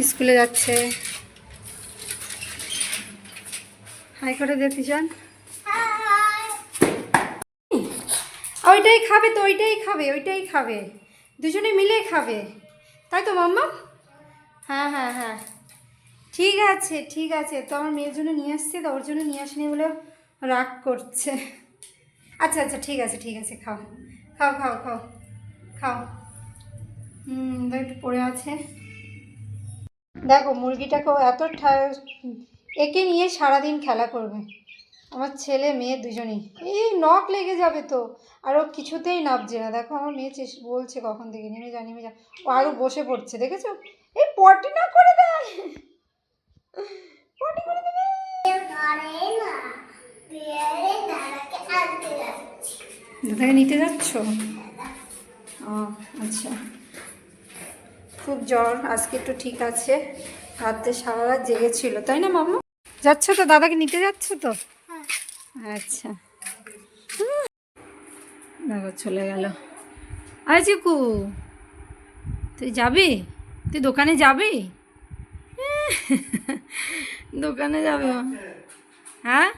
স্কুলে যাচ্ছে। হাই করে দেখতে চান? ওইটাই খাবে তো, ওইটাই খাবে, দুজনে মিলে খাবে, তাই তো মাম্মা? হ্যাঁ হ্যাঁ হ্যাঁ, ঠিক আছে। তো আমার মেয়ের জন্য নিয়ে আসছে, তো ওর জন্য নিয়ে আসেনি বলে রাগ করছে। আচ্ছা আচ্ছা, ঠিক আছে, খাও খাও খাও খাও খাও। একটু পড়ে আছে। দেখো মুরগিটাকেও এত একে নিয়ে সারাদিন খেলা করবে আমার ছেলে মেয়ে দুজনেই। এই নখ লেগে যাবে তো, আর ও কিছুতেই নামছে না। দেখো আমার মেয়ে বলছে কখন থেকে নেমে যা, ও আরও বসে পড়ছে, দেখেছো? এই পটি না করে দেয়, পটি করে দেবে। দাদাকে নিতে যাচ্ছ? ও আচ্ছা। খুব জ্বর, আজকে একটু ঠিক আছে, রাতে সারা রাত জেগেছিল, তাই না মাম্মা? যাচ্ছ তো, দাদাকে নিতে যাচ্ছ তো? আচ্ছা, দেখো চলে গেল। আরে চিকু, তুই যাবি? তুই দোকানে যাবি? দোকানে যাবে? হ্যাঁ